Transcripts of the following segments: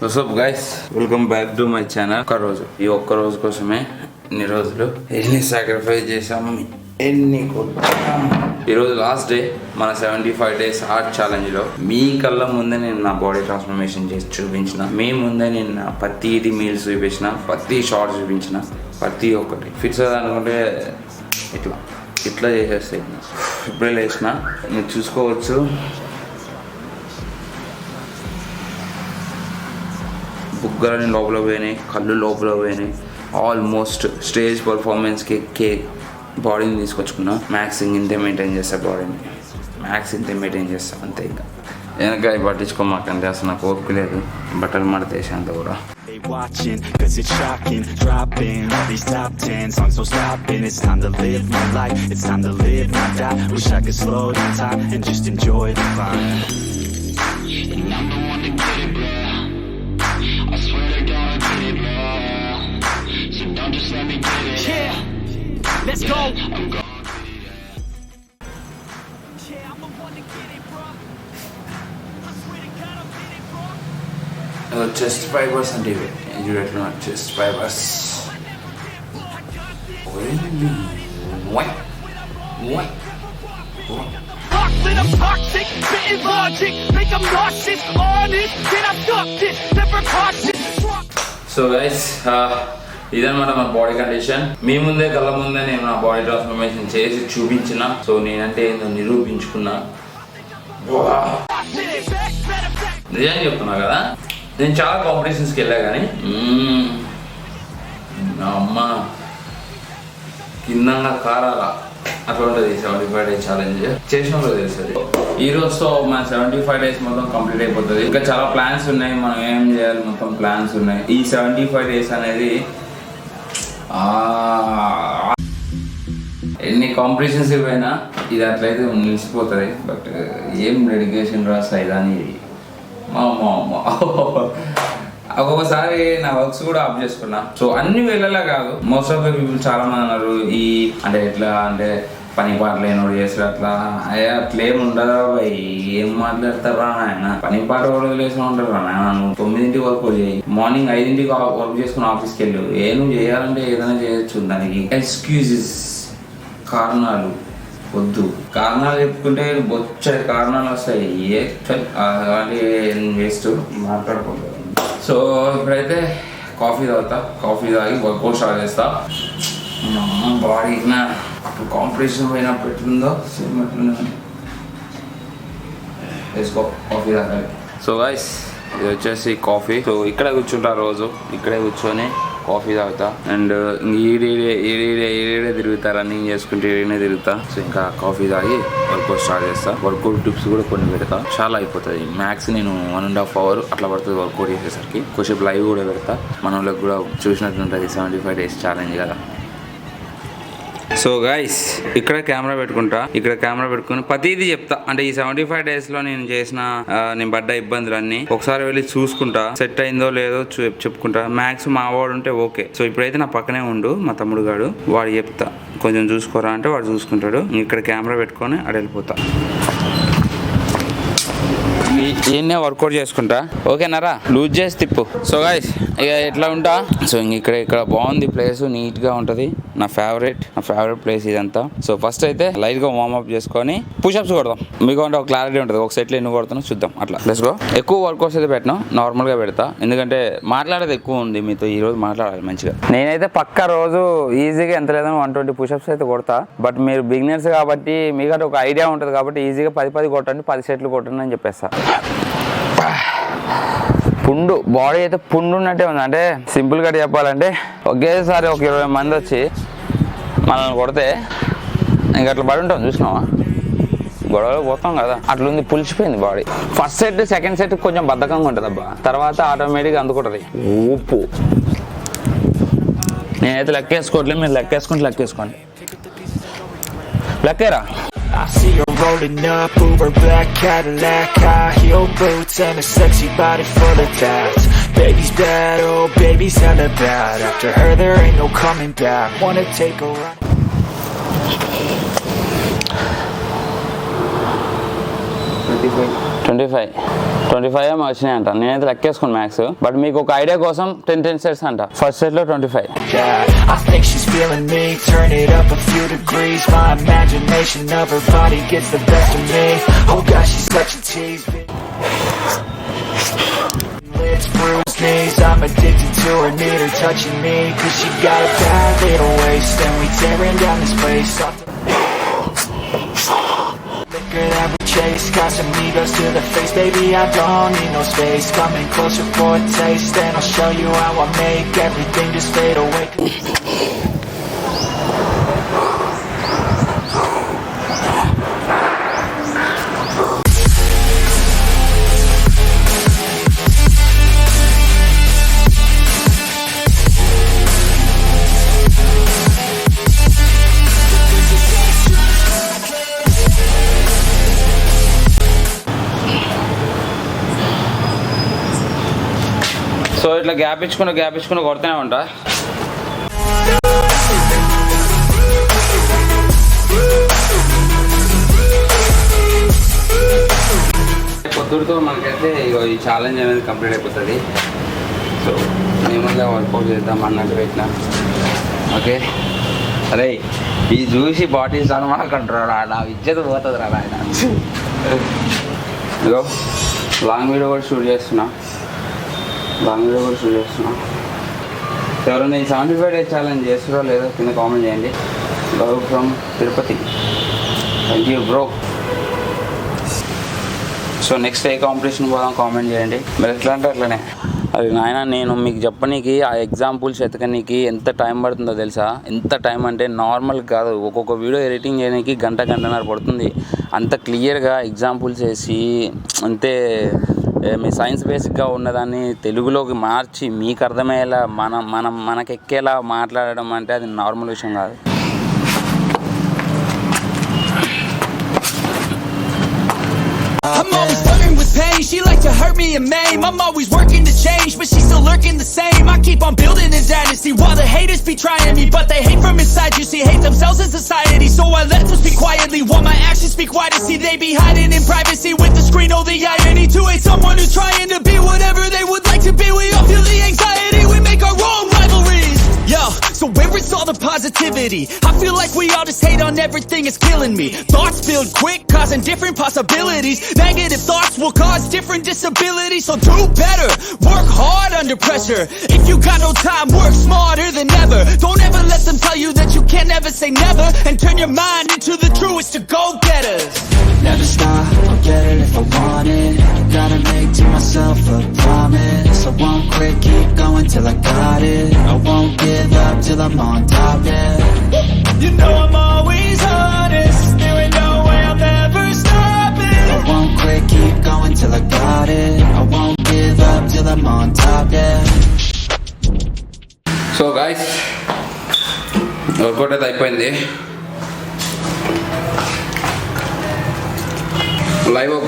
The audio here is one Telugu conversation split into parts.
WhatsApp guys, welcome back to my channel. ఈ ఒక్క రోజు కోసమే ఇన్ని రోజులు ఎన్ని సాక్రిఫైస్ చేసాము, ఎన్ని కొట్టాము. ఈరోజు లాస్ట్ డే మన 75 days ఆర్ట్ ఛాలెంజ్లో. మీ కళ్ళ ముందే నేను నా బాడీ ట్రాన్స్ఫర్మేషన్ చేసి చూపించిన, మీ ముందే నేను నా ప్రతిది మీల్స్ చూపించిన, ప్రతి షార్ట్ చూపించిన, ప్రతి ఒక్కటి ఫిట్స్ అనుకుంటే ఇట్లా చేసేస్తాయి. ఇప్పుడే లేచిన, మీరు చూసుకోవచ్చు. బుగ్గలని లోపల పోయినాయి, కళ్ళు లోపల పోయినాయి. ఆల్మోస్ట్ స్టేజ్ పర్ఫార్మెన్స్కి బాడీని తీసుకొచ్చుకున్నా. మ్యాక్స్ ఇంతే మెయింటైన్ చేస్తా, బాడీని మ్యాక్స్ ఇంతే మెయింటైన్ చేస్తా అంతే. ఇంకా వెనక పట్టించుకోమాకండి, అసలు నాకు ఓపిక లేదు. బట్టలు మడతేసి అంత కూడా. Watching, cause it's shocking, dropping all these top 10 songs, no stopping. It's time to live my life, it's time to live, not die. Wish I could slow down time and just enjoy the climb. And I'm the one to get it, bro. I swear to God, I get it, bro. So don't just let me get it. Yeah, let's go. I'm gone. Chest fibres అంటే ఇవి చూడట్లా, చెస్ట్ ఫైబర్స్. సో గైస్, ఇదన్నమాట మన బాడీ కండిషన్. మీ ముందే కళ్ళ ముందే నేను నా బాడీ ట్రాన్స్ఫర్మేషన్ చేసి చూపించిన. సో నేనంటే ఏందో నిరూపించుకున్నా. నిజంగా చెప్తున్నా కదా, నేను చాలా కాంపిటీషన్స్కి వెళ్ళా, కానీ అమ్మ కిందంగా కారాల అట్లా ఉంటుంది 75 days ఛాలెంజ్. చేసినప్పుడు తెలుస్తుంది. ఈ రోజుతో మన 75 days మొత్తం కంప్లీట్ అయిపోతుంది. ఇంకా చాలా ప్లాన్స్ ఉన్నాయి, మనం ఏం చేయాలి మొత్తం ప్లాన్స్ ఉన్నాయి. ఈ 75 days అనేది ఎన్ని కాంపిటీషన్స్ ఇవైనా ఇది అట్లయితే నిలిచిపోతుంది. బట్ ఏం డెడికేషన్ రాస్తాయి దాని. ఒక్కొక్కసారి నా వర్క్స్ కూడా ఆఫ్ చేసుకున్నా. సో అన్ని వేళలా కాదు, మోస్ట్ ఆఫ్ ద పీపుల్ చాలా మంది అన్నారు ఈ అంటే ఎట్లా అంటే పని పాటలు ఏమో చేస్తారు అట్లా. అట్లేం ఉండదా భయ్, ఏం మాట్లాడతారా నాయన. పని పాట వదిలేసిన ఉంటారు నాయన. నువ్వు 9 వర్క్ చేయి, మార్నింగ్ 5 వర్క్ చేసుకుని ఆఫీస్కి వెళ్ళు. నువ్వు చేయాలంటే ఏదైనా చేయొచ్చు. దానికి ఎక్స్క్యూజెస్, కారణాలు వద్దు. కారణాలు చెప్పుకుంటే బొచ్చడి కారణాలు వస్తాయి. అలాంటి వేస్ట్ మాట్లాడుకుంటారు. సో ఇప్పుడైతే కాఫీ తాగుతా. కాఫీ తాగి వర్కౌట్ స్టార్ట్ చేస్తా. బాడీ అప్పుడు కాంపిటీషన్ పోయినప్పుడు ఎట్లుందో సేమ్ ఎట్లుందో వేసుకో. కాఫీ తాగాలి. సో గైస్, ఇది వచ్చేసి కాఫీ. సో ఇక్కడే కూర్చుంటా, రోజు ఇక్కడే కూర్చొని కాఫీ తాగుతా. అండ్ ఈడే తిరుగుతా, రన్నింగ్ చేసుకుంటే ఈడనే తిరుగుతా. సో ఇంకా కాఫీ తాగి వర్కౌట్ స్టార్ట్ చేస్తా. వర్కౌట్ టిప్స్ కూడా కొన్ని పెడతా. చాలా అయిపోతుంది. మ్యాక్స్ నేను 1.5 hours అట్లా పడుతుంది వర్కౌట్ చేసేసరికి. కొంచెం లైవ్ కూడా పెడతా, మన వాళ్ళకి కూడా చూసినట్టుంటుంది. 75 days ఛాలెంజ్ కదా. సో గైస్, ఇక్కడ కెమెరా పెట్టుకుని ప్రతిదీ చెప్తా. అంటే ఈ 75 daysలో నేను చేసిన నేను పడ్డ ఇబ్బందులన్నీ ఒకసారి వెళ్ళి చూసుకుంటా. సెట్ అయిందో లేదో చెప్పుకుంటా. మ్యాక్స్ మా వాడు ఉంటే ఓకే. సో ఇప్పుడైతే నా పక్కనే ఉండు మా తమ్ముడు గాడు, వాడు చెప్తా కొంచెం చూసుకోరా అంటే వాడు చూసుకుంటాడు. ఇక్కడ కెమెరా పెట్టుకొని అక్కడ వెళ్ళిపోతా. ఈయన్నే వర్కౌట్ చేసుకుంటా. ఓకేనారా, లూజ్ చేసి తిప్పు. సో గైస్, ఇక ఎట్లా ఉంటా. సో ఇక్కడ బాగుంది ప్లేస్, నీట్ గా ఉంటది. నా ఫేవరెట్ ప్లేస్ ఇదంతా. సో ఫస్ట్ అయితే లైట్ గా వార్మప్ చేసుకొని పుషప్స్ కొడదాం. మీకు అంటే ఒక క్లారిటీ ఉంటుంది, ఒక సెట్లో ఎన్ని కొడుతున్నా చూద్దాం. అట్లా లెట్స్ గో. ఎక్కువ వర్కౌట్స్ అయితే పెట్టను, నార్మల్ గా పెడతా. ఎందుకంటే మాట్లాడేది ఎక్కువ ఉంది మీతో, ఈ రోజు మాట్లాడాలి మంచిగా. నేనైతే పక్కా రోజు ఈజీగా ఎంత లేదని 120 పుషప్స్ అయితే కొడతా. బట్ మీరు బిగినర్స్ కాబట్టి మీకంటే ఒక ఐడియా ఉంటుంది కాబట్టి ఈజీగా 10 కొట్టండి, 10 సెట్లు కొట్టండి అని చెప్పేస్తా. పుండు బాడీ అయితే పుండు ఉన్నట్టే ఉంది. అంటే సింపుల్గా చెప్పాలంటే ఒకేసారి ఒక 20 మంది వచ్చి మనల్ని కొడితే ఇంకా అట్లా పడి ఉంటాం. చూసినావా, గొడవలో పోతాం కదా, అట్లుంది. పులిచిపోయింది body. First set second set కొంచెం బద్ధకంగా ఉంటుంది అబ్బా, తర్వాత ఆటోమేటిక్గా అందుకుంటుంది ఊపు. నేనైతే లెక్కేసుకోవట్లేదు, మీరు లెక్కేసుకోండి. లెక్కేరా. I see her rolling up, Uber black Cadillac, high heel boots and a sexy body full of tats. Baby's bad, oh baby's hella bad. After her there ain't no coming back. Wanna take a ride? 25. 25 ఏమో వచ్చినాయి అంట. నేనైతే లెక్కేసుకోండి మ్యాథ్స్, బట్ మీకు ఒక ఐడియా కోసం 10 sets అంట. ఫస్ట్ సెట్ లో 25. I think she's feeling me, turn it up a few degrees. My imagination of her body gets the best of me. Oh God, she's such a tease. Lips, bruised knees, I'm addicted to her, need her touching me. Cause she got a bad little waist, and we tearing down this place. Liquor that we chase, got some egos to the face. Baby, I don't need no space, coming closer for a taste. And I'll show you how I make everything just fade away. So ఇట్లా గ్యాప్ ఇచ్చుకుని కొడుతూనే ఉంటా. పొద్దుతో మనకైతే ఇగో ఈ ఛాలెంజ్ అనేది కంప్లీట్ అయిపోతుంది. సో మేమల్లా వర్కౌట్ చేద్దాం అన్నట్టు పెట్టినా. ఓకే, అరే ఈ చూసి బాడీస్ అనమాకంటారా, నా విద్యత పోతుంది రా ఆయన. ఇగో లాంగ్ వీడియో కూడా షూట్ చేస్తున్నా. ఎవరైనా ఈ 75 days ఛాలెంజ్ చేస్తారో లేదో కింద కామెంట్ చేయండి. Love from Tirupati. Thank you bro. So next A competition పోదాం కామెంట్ చేయండి. మరి ఎట్లా అంటే అట్లనే. అది నాయన నేను మీకు చెప్పనీకి ఆ ఎగ్జాంపుల్స్ ఎతకనీకి ఎంత టైం పడుతుందో తెలుసా? ఎంత టైం అంటే నార్మల్ కాదు. ఒక్కొక్క వీడియో ఎడిటింగ్ చేయడానికి గంటన్నర పడుతుంది. అంత క్లియర్గా ఎగ్జాంపుల్స్ వేసి అంతే మీ సైన్స్ బేసిక్గా ఉన్నదాన్ని తెలుగులోకి మార్చి మీకు అర్థమయ్యేలా మనకెక్కేలా మాట్లాడడం అంటే అది నార్మల్ విషయం కాదు. I'm always flirting with pain, she like to hurt me and maim. I'm always working to change, but she's still lurking the same. I keep on building a dynasty while the haters be trying me, but they hate from inside, you see, hate themselves in society. So I let them speak quietly while my actions speak wider. See, they be hiding in privacy with the screen, oh the irony. To hate someone who's trying to be whatever they would like to be. We all feel the anxiety, we make our own rivalries. Yo, so where is all the positivity? I feel like we all just hate on everything, it's killing me. Thoughts build quick, causing different possibilities. Negative thoughts will cause different disabilities. So do better, work hard under pressure. If you got no time, work smarter than ever. Don't ever let them tell you that you can't ever say never. And turn your mind into the truest to go-getters. Never stop, I'll get it if I want it. Gotta make to myself a promise. I won't quit, keep going till I got it. I won't give up till I'm on top, yeah. You know I'm always honest, there ain't no way I'm ever stopping. I won't quit, keep going till I got it. I won't give up till I'm on top, yeah. So guys workout అయితే అయిపోయింది. లైవ్ ఒక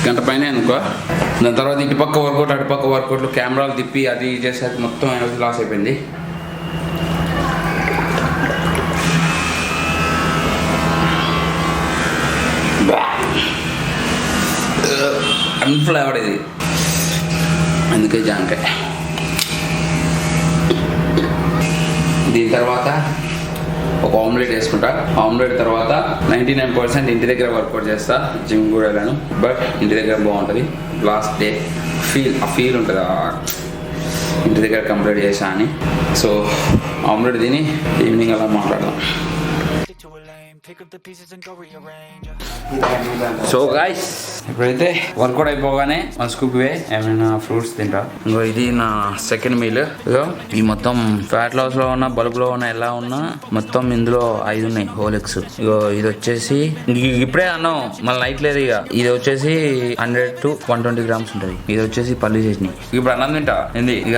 గంట పైన అనుకో. దాని తర్వాత ఇటుపక్క వర్కౌట్ అటుపక్క వర్కౌట్లు కెమెరాలు తిప్పి అది చేసేది మొత్తం ఎనర్జీ లాస్ అయిపోయింది. అన్ఫ్లేవర్డ్ ఇది, అందుకే జాంకాయ. దీని తర్వాత ఒక ఆమ్లెట్ వేసుకుంటా. ఆమ్లెట్ తర్వాత 99% ఇంటి దగ్గర వర్కౌట్ చేస్తా. జిమ్ కూడా వెళ్ళాను, బట్ ఇంటి దగ్గర బాగుంటుంది. లాస్ట్ డే ఫీల్ ఉంటుంది ఇంటి దగ్గర కంప్లీట్ చేసా అని. సో ఆమ్లెట్ తిని ఈవినింగ్ అలా మాట్లాడదాం. సో గాయ్స్ ఇప్పుడైతే వర్కౌట్ అయిపోగానే 1 scoop ఏమైనా ఫ్రూట్స్ తింటా. ఇంకో ఇది నా సెకండ్ మీల్. ఇగో ఈ మొత్తం ఫ్యాట్ లాస్ లో ఉన్న బల్బ్ లో ఉన్న ఎలా ఉన్నా మొత్తం ఇందులో 5 ఉన్నాయి హోల్ ఎగ్స్. ఇగో ఇది వచ్చేసి ఇప్పుడే అన్నం మళ్ళీ నైట్ లేదు. ఇక ఇది వచ్చేసి 100 to 120 grams ఉంటుంది. ఇది వచ్చేసి పల్లి చట్నీ. ఇప్పుడు అన్నం తింటా ఏంది. ఇక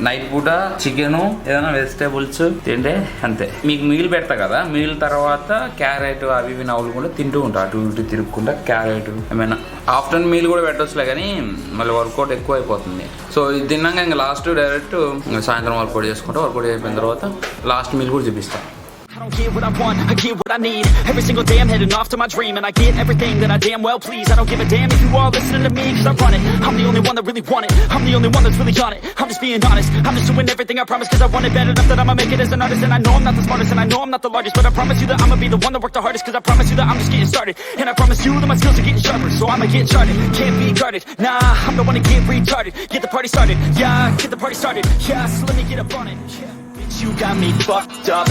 నైట్ పూట చికెన్ ఏదైనా వెజిటేబుల్స్ తింటే అంతే. మీకు మీల్ పెడతా కదా, మీల్ తర్వాత క్యారెట్ అవి ఇవి నవ్వులుకుంటూ తింటూ ఉంటా. అటు ఇటు తిరుగుకుంటా క్యారెట్ ఏమైనా. ఆఫ్టర్నూన్ మీల్ కూడా పెట్టొచ్చులే కానీ మళ్ళీ వర్కౌట్ ఎక్కువ అయిపోతుంది. సో ఇది తిన్నాక ఇంకా లాస్ట్ డైరెక్ట్ సాయంత్రం వర్కౌట్ చేసుకుంటా. వర్కౌట్ అయిపోయిన తర్వాత లాస్ట్ మీల్ కూడా చూపిస్తాను. don't get what I want, I get what I need. Every single day I'm heading off to my dream, and I get everything that I damn well please. I don't give a damn if you all listening to me, cause I run it. I'm the only one that really want it, I'm the only one that's really on it. I'm just being honest, I'm just doing everything I promise, cause I want it bad enough that I'ma make it as an artist. And I know I'm not the smartest, and I know I'm not the largest, but I promise you that I'ma be the one that worked the hardest, cause I promise you that I'm just getting started. And I promise you that my skills are getting sharper, so I'ma get charted. Can't be guarded, nah, I'm the one to get retarded. Get the party started, yeah, get the party started, yeah, so let me get up on it, yeah. You got me fucked up,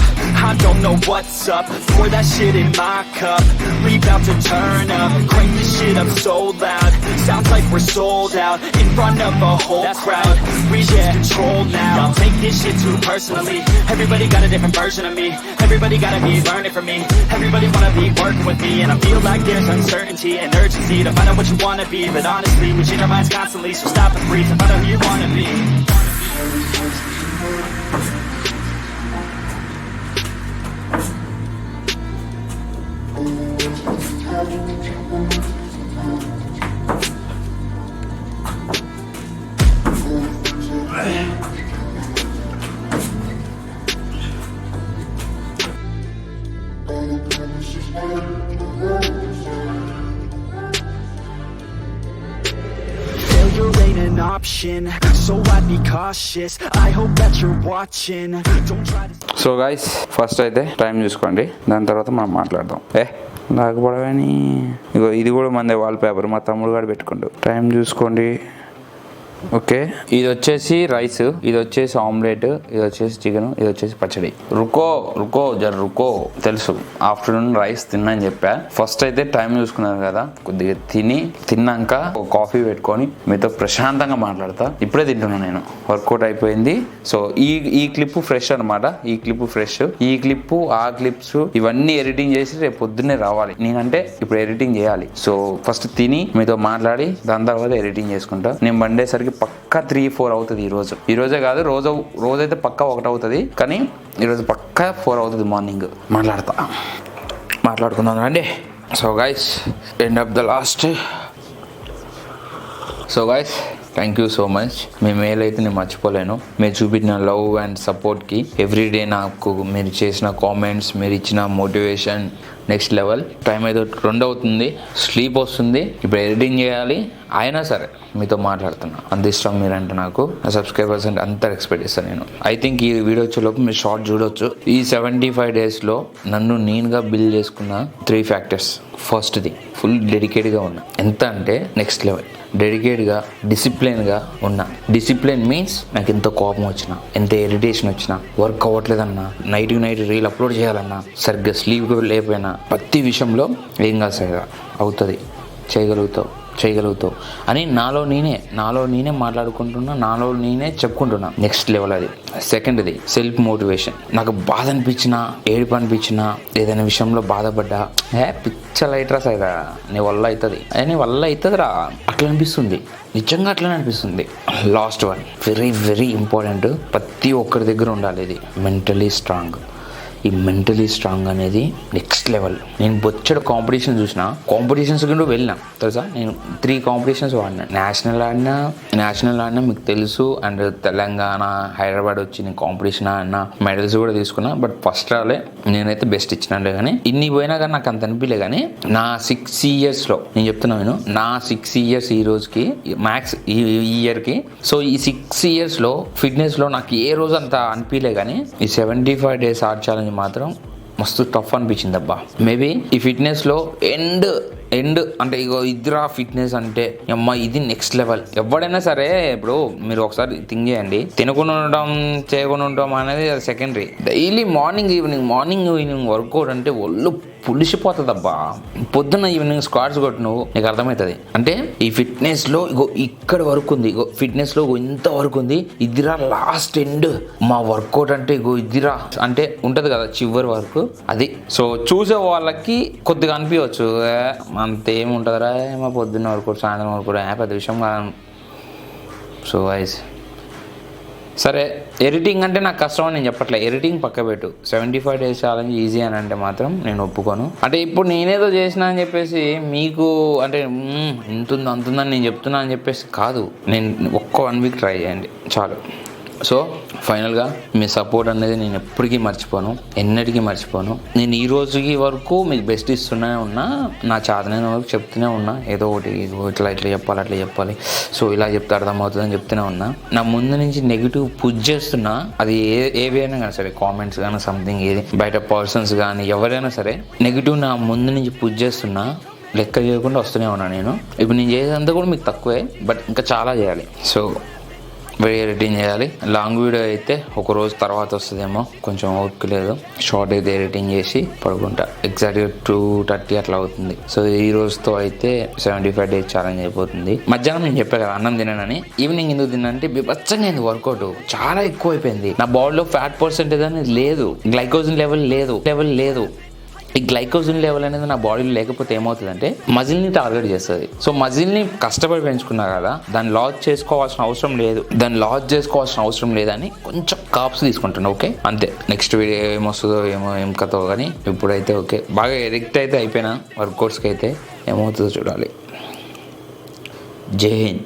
I don't know what's up. Pour that shit in my cup, we bout to turn up. Crank this shit up so loud, sounds like we're sold out. In front of a whole crowd, we lose control now. Y'all take this shit too personally, everybody got a different version of me. Everybody gotta be learning from me, everybody wanna be working with me. And I feel like there's uncertainty and urgency to find out what you wanna be. But honestly, we change our minds constantly, so stop and breathe and find out who you wanna be. Failure ain't an option, so I'd be cautious. I hope that you're watching. Don't try to. So guys first అయితే టైం చూసుకోండి, దాని తర్వాత మనం మాట్లాడదాం. లాగపడవని ఇగో ఇది కూడా మందే వాల్ పేపర్, మా తమ్ముడు కూడా పెట్టుకోండు. టైం చూసుకోండి. ఓకే, ఇది వచ్చేసి రైస్, ఇది వచ్చేసి ఆమ్లెట్, ఇది వచ్చేసి చికెన్, ఇది వచ్చేసి పచ్చడి. రుకో తెలుసు ఆఫ్టర్నూన్ రైస్ తిన్నాని చెప్పా. ఫస్ట్ అయితే టైం చూసుకున్నాను కదా, కొద్దిగా తిన్నాక కాఫీ పెట్టుకొని మీతో ప్రశాంతంగా మాట్లాడతా. ఇప్పుడే తింటున్నాను నేను, వర్కౌట్ అయిపోయింది. సో ఈ క్లిప్ ఫ్రెష్ అనమాట, ఈ క్లిప్ ఆ క్లిప్స్ ఇవన్నీ ఎడిటింగ్ చేసి రేపు పొద్దున్నే రావాలి. నేనంటే ఇప్పుడు ఎడిటింగ్ చేయాలి. సో ఫస్ట్ తిని మీతో మాట్లాడి దాని తర్వాత ఎడిటింగ్ చేసుకుంటా. నేను వండేసరికి పక్కా 3-4 అవుతుంది. ఈరోజే కాదు, రోజైతే పక్కా 1 అవుతుంది, కానీ ఈరోజు పక్కా 4 అవుతుంది. మార్నింగ్ మాట్లాడుకుందాం రండి. So guys, end of the last. So guys, thank you so much. Me mail అయితే నేను మర్చిపోలేను. మీరు చూపించిన లవ్ అండ్ సపోర్ట్కి ఎవ్రీడే నాకు మీరు చేసిన కామెంట్స్, మీరు ఇచ్చిన మోటివేషన్ నెక్స్ట్ లెవెల్. టైం అయితే 2 అవుతుంది, స్లీప్ వస్తుంది, ఇప్పుడు ఎడిటింగ్ చేయాలి. అయినా సరే మీతో మాట్లాడుతున్నా, అంత ఇష్టం మీరంటే నాకు. నా సబ్స్క్రైబర్స్ అంటే అంత ఎక్స్పెక్ట్ చేస్తాను నేను. ఐ థింక్ ఈ వీడియో వచ్చేలోపు మీరు షార్ట్ చూడొచ్చు. ఈ 75 డేస్లో నన్ను నేనుగా బిల్డ్ చేసుకున్న 3 ఫ్యాక్టర్స్. ఫస్ట్ది, ఫుల్ డెడికేట్గా ఉన్నా. ఎంత అంటే నెక్స్ట్ లెవెల్. డెడికేట్గా, డిసిప్లిన్గా ఉన్నా. డిసిప్లిన్ మీన్స్ నాకు ఎంత కోపం వచ్చినా, ఎంత ఇరిటేషన్ వచ్చినా, వర్క్ అవ్వట్లేదన్నా, నైట్ రీల్ అప్లోడ్ చేయాలన్నా, సరిగ్గా స్లీప్ లేకపోయినా, ప్రతి విషయంలో ఏం కాదు సరిగా అవుతుంది, చేయగలుగుతావు అని నాలో నేనే మాట్లాడుకుంటున్నా, నాలో నేనే చెప్పుకుంటున్నా. నెక్స్ట్ లెవెల్ అది. సెకండ్ది సెల్ఫ్ మోటివేషన్. నాకు బాధ అనిపించినా, ఏడుపు అనిపించినా, ఏదైనా విషయంలో బాధపడ్డా, పిచ్చ లైట్రా సైదా నీ వల్ల అవుతుందిరా అట్లా అనిపిస్తుంది. నిజంగా అట్లనే అనిపిస్తుంది. Last one, very very important. ప్రతి ఒక్కరి దగ్గర ఉండాలి ఇది, మెంటలీ స్ట్రాంగ్. ఈ మెంటలీ స్ట్రాంగ్ అనేది నెక్స్ట్ లెవెల్. నేను బొచ్చడు కాంపిటీషన్స్ కూడా వెళ్ళినా తెలుసా. నేను 3 కాంపిటీషన్స్ ఆడినా. నేషనల్ ఆడినా మీకు తెలుసు. అండ్ తెలంగాణ, హైదరాబాద్ వచ్చి నేను కాంపిటీషన్ ఆడినా, మెడల్స్ కూడా తీసుకున్నా. బట్ ఫస్ట్ రాలే, నేనైతే బెస్ట్ ఇచ్చినాలే. కానీ ఇన్ని పోయినా కానీ నాకు అంత అనిపించలే. కానీ నా 6 ఇయర్స్లో నేను చెప్తున్నాను, నా 6 ఇయర్స్ ఈ రోజుకి మ్యాక్స్ ఈ ఇయర్కి. సో ఈ 6 ఇయర్స్లో ఫిట్నెస్లో నాకు ఏ రోజు అంత అనిపించలే. కానీ ఈ 75 డేస్ ఆర్ట్ ఛాలెంజ్ మాత్రం మస్తు టఫ్ అనిపించింది అబ్బా. మేబీ ఈ ఫిట్నెస్లో ఎండ్ అంటే ఇగో ఇదిరా ఫిట్నెస్ అంటే అమ్మ ఇది నెక్స్ట్ లెవెల్. ఎవడైనా సరే ఇప్పుడు మీరు ఒకసారి థింక్ చేయండి, తినకుండా ఉండడం చేయకుండా ఉండడం అనేది అది secondary. Daily morning evening workout అంటే ఒళ్ళు పులిసిపోతుంది అబ్బా. పొద్దున్న ఈవినింగ్ స్క్వాట్స్ కొట్టు నువ్వు, నీకు అర్థమవుతుంది. అంటే ఈ ఫిట్నెస్లో ఇగో ఇక్కడ వరకు ఉంది, ఇగో ఫిట్నెస్లో ఇంత వరకు ఉంది, ఇదిరా లాస్ట్ ఎండ్ మా వర్కౌట్ అంటే ఇగో ఇదిరా అంటే ఉంటుంది కదా చివరి వరకు అది. సో చూసే వాళ్ళకి కొద్దిగా అనిపించవచ్చు అంతేముంటుందిరా మా పొద్దున్న వరకు సాయంత్రం వరకు పెద్ద విషయం కాదు. సో వైస్ సరే, ఎడిటింగ్ అంటే నాకు కష్టం అని నేను చెప్పట్లే, ఎడిటింగ్ పక్క పెట్టు. 75 డేస్ ఛాలెంజ్ ఈజీ అని అంటే మాత్రం నేను ఒప్పుకోను. అంటే ఇప్పుడు నేనేదో చేసినా అని చెప్పేసి మీకు అంటే ఇంతుందని నేను చెప్తున్నా అని చెప్పేసి కాదు. నేను ఒక్క 1 వీక్ ట్రై చేయండి చాలు. సో ఫైనల్గా మీ సపోర్ట్ అనేది నేను ఎప్పటికీ మర్చిపోను, ఎన్నటికీ మర్చిపోను. నేను ఈ రోజుకి వరకు మీకు బెస్ట్ ఇస్తూనే ఉన్నా, నా చాదనైన వరకు చెప్తూనే ఉన్నా, ఏదో ఒకటి ఇట్లా చెప్పాలి, అట్లా చెప్పాలి, సో ఇలా చెప్తే అర్థమవుతుందని చెప్తూనే ఉన్నా. నా ముందు నుంచి నెగిటివ్ పుష్ చేస్తున్నా, అది ఏవైనా కానీ సరే, కామెంట్స్ కానీ సంథింగ్, ఏది బయట పర్సన్స్ కానీ ఎవరైనా సరే నెగిటివ్ నా ముందు నుంచి పుష్ చేస్తున్నా, లెక్క చేయకుండా వస్తూనే ఉన్నా. నేను ఇప్పుడు నేను చేసేదంతా కూడా మీకు తక్కువే, బట్ ఇంకా చాలా చేయాలి. సో వీడియో ఎడిటింగ్ చేయాలి. లాంగ్ వీడియో అయితే ఒక రోజు తర్వాత వస్తుందేమో, కొంచెం ఓపిక లేదు. షార్ట్ అయితే ఎడిటింగ్ చేసి పడుకుంటా. ఎగ్జాక్ట్గా 2:30 అట్లా అవుతుంది. సో ఈ రోజుతో అయితే 75 days ఛాలెంజ్ అయిపోతుంది. మధ్యాహ్నం నేను చెప్పాను కదా అన్నం తినానని. ఈవినింగ్ ఎందుకు తిన్నానంటే బీభత్సంగా అయింది వర్కౌట్, చాలా ఎక్కువ అయిపోయింది. నా బాడీలో ఫ్యాట్ పర్సెంటేజ్ అనేది లేదు, గ్లైకోజన్ లెవెల్ లేదు. ఈ గ్లైకోజన్ లెవెల్ అనేది నా బాడీలో లేకపోతే ఏమవుతుందంటే మజిల్ని టార్గెట్ చేస్తుంది. సో మజిల్ని కష్టపడి పెంచుకున్నా కదా, దాన్ని లాస్ చేసుకోవాల్సిన అవసరం లేదని కొంచెం కాప్స్ తీసుకుంటాను. ఓకే, అంతే. నెక్స్ట్ వీడియో ఏమొస్తుందో ఏం కథో కానీ ఇప్పుడైతే ఓకే, బాగా ఎడిక్ట్ అయితే అయిపోయినా వర్కౌట్స్కి అయితే. ఏమవుతుందో చూడాలి. జై హింద్.